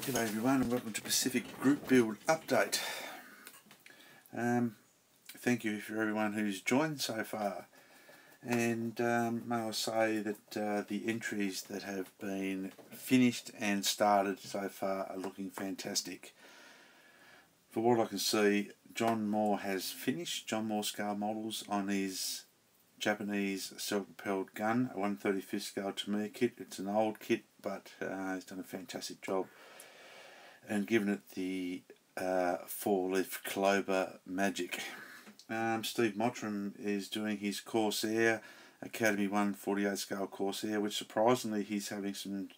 G'day everyone and welcome to Pacific Group Build Update. Thank you for everyone who's joined so far, and may I say that the entries that have been finished and started so far are looking fantastic. For what I can see, John Moore has finished John Moore scale models on his Japanese self-propelled gun, a 1/35 scale Tamiya kit. It's an old kit, but he's done a fantastic job and given it the 4-leaf Clover magic. Steve Mottram is doing his Corsair Academy 1/48 scale Corsair, which surprisingly he's having some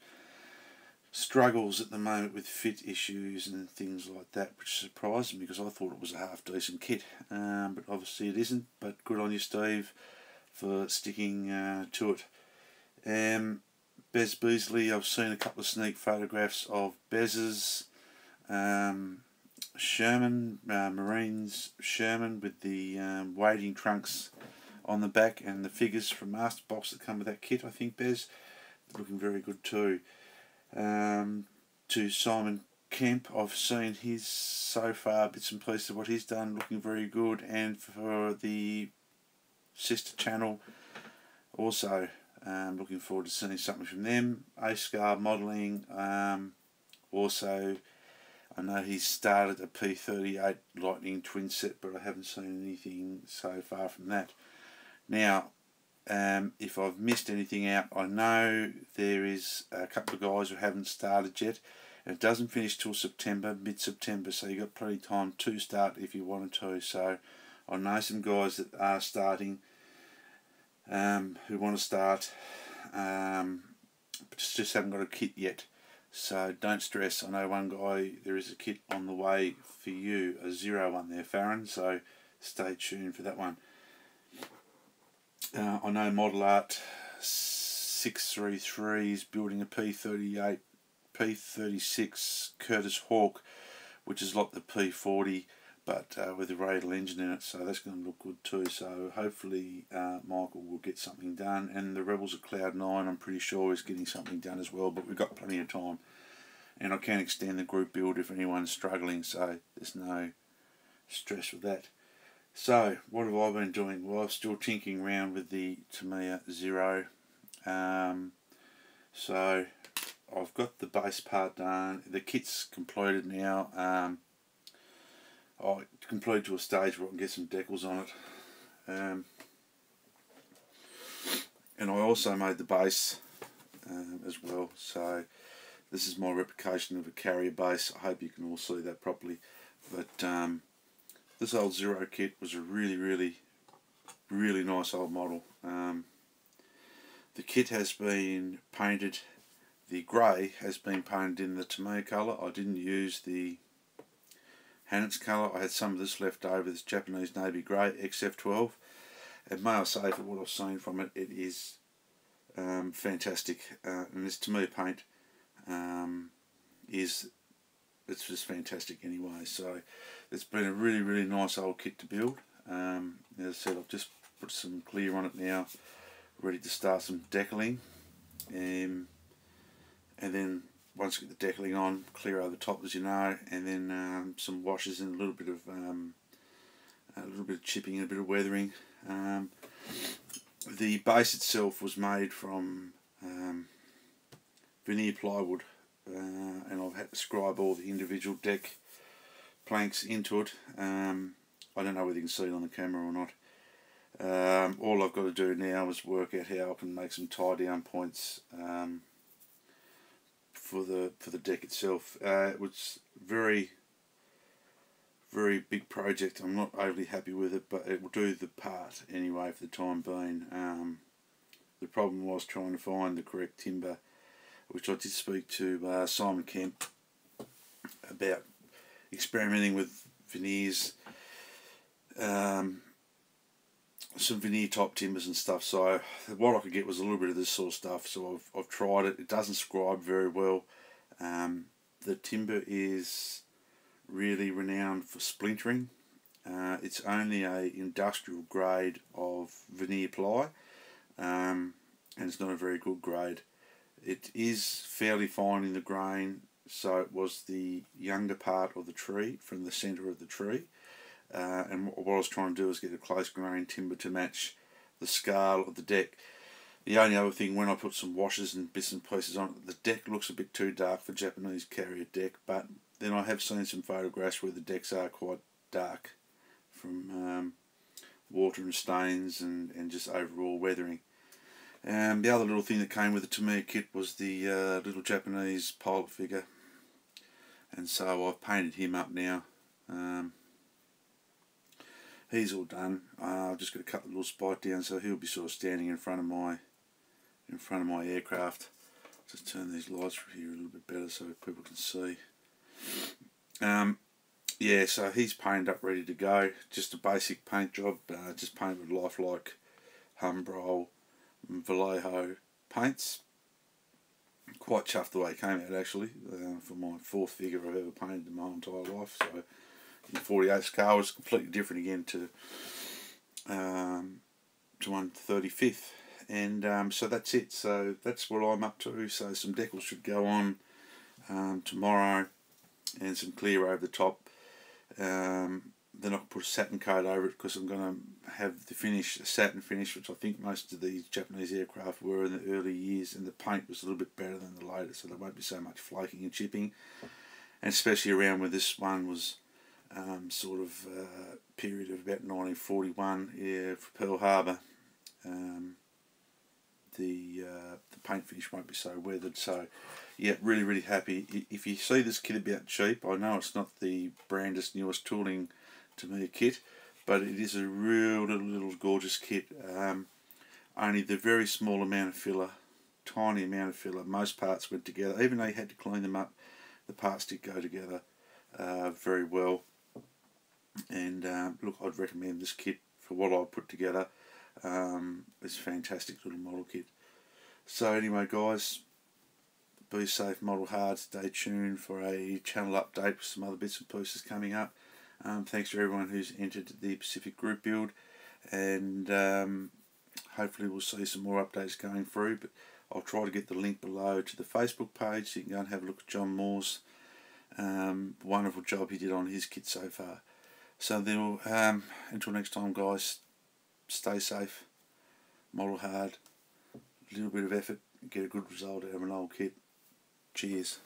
struggles at the moment with fit issues and things like that, which surprised me because I thought it was a half decent kit, but obviously it isn't. But good on you, Steve, for sticking to it. Bez Beasley, I've seen a couple of sneak photographs of Bez's Sherman, Marines Sherman, with the wading trunks on the back and the figures from Master Box that come with that kit. I think Bez, looking very good too. To Simon Kemp, I've seen his so far bits and pieces of what he's done, looking very good. And for the sister channel also, looking forward to seeing something from them. A-Scar Modelling, also I know he's started a P38 Lightning twin set, but I haven't seen anything so far from that. Now, if I've missed anything out, I know there is a couple of guys who haven't started yet, and it doesn't finish till September, mid-September, so you've got plenty of time to start if you wanted to. So I know some guys that are starting, who want to start, but just haven't got a kit yet. So don't stress. I know one guy, there is a kit on the way for you, a 01 there, Farron, so stay tuned for that one. I know Model Art 633 is building a P38, P36 Curtis Hawk, which is like the P40, but with a radial engine in it, so that's going to look good too. So hopefully Michael will get something done, and the Rebels of Cloud9, I'm pretty sure, is getting something done as well, but we've got plenty of time, and I can extend the group build if anyone's struggling, so there's no stress with that. So what have I been doing? Well, I'm still tinkering around with the Tamiya Zero. So I've got the base part done, the kit's completed now. I completed to a stage where I can get some decals on it, and I also made the base as well. So this is my replication of a carrier base. I hope you can all see that properly. But this old Zero kit was a really nice old model. The kit has been painted, the grey has been painted in the Tamiya colour. I didn't use the Hanitz colour. I had some of this left over, this Japanese Navy Grey XF12, and may I say, for what I've seen from it, it is fantastic. And this Tamiya paint it's just fantastic anyway. So it's been a really nice old kit to build. As I said, I've just put some clear on it now, ready to start some decaling, and then once you get the decaling on, clear over the top, as you know, and then some washes and a little bit of chipping and a bit of weathering. The base itself was made from veneer plywood, and I've had to scribe all the individual deck planks into it. I don't know whether you can see it on the camera or not. All I've got to do now is work out how I can make some tie down points for the deck itself. It was very big project. I'm not overly happy with it, but it will do the part anyway for the time being. The problem was trying to find the correct timber, which I did speak to Simon Kemp about, experimenting with veneers, some veneer type timbers and stuff. So what I could get was a little bit of this sort of stuff, so I've tried it. It doesn't scribe very well. The timber is really renowned for splintering. It's only a industrial grade of veneer ply, and it's not a very good grade. It is fairly fine in the grain, so it was the younger part of the tree from the centre of the tree. And what I was trying to do is get a close grain timber to match the scale of the deck. The only other thing, when I put some washes and bits and pieces on it, the deck looks a bit too dark for Japanese carrier deck, but then I have seen some photographs where the decks are quite dark from water and stains and just overall weathering. The other little thing that came with the Tamiya kit was the little Japanese pilot figure, and so I've painted him up now. He's all done. I've just got to cut the little spike down so he'll be sort of standing in front of my aircraft. Just turn these lights here a little bit better so people can see. Yeah, so he's painted up, ready to go. Just a basic paint job. Just painted with Lifelike, Humbrol, Vallejo paints. Quite chuffed the way it came out actually. For my 4th figure I've ever painted in my entire life. So the 48 scale was completely different again to 1/35th. And so that's it. So that's what I'm up to. So some decals should go on tomorrow, and some clear over the top. Then I'll put a satin coat over it because I'm going to have the finish, a satin finish, which I think most of these Japanese aircraft were in the early years, and the paint was a little bit better than the later, so there won't be so much flaking and chipping. And especially around where this one was sort of period of about 1941, yeah, for Pearl Harbor. The paint finish won't be so weathered. So yeah, really happy. If you see this kit about cheap, I know it's not the brandest newest tooling Tamiya kit, but it is a real little gorgeous kit. Only the very small amount of filler, tiny amount of filler, most parts went together. Even though you had to clean them up, the parts did go together very well. And look, I'd recommend this kit for what I put together. It's a fantastic little model kit. So anyway guys, be safe, model hard, stay tuned for a channel update with some other bits and pieces coming up. Thanks to everyone who's entered the Pacific group build, and hopefully we'll see some more updates going through, but I'll try to get the link below to the Facebook page so you can go and have a look at John Moore's wonderful job he did on his kit so far. So then, until next time guys, stay safe, model hard, a little bit of effort, get a good result out of an old kit. Cheers.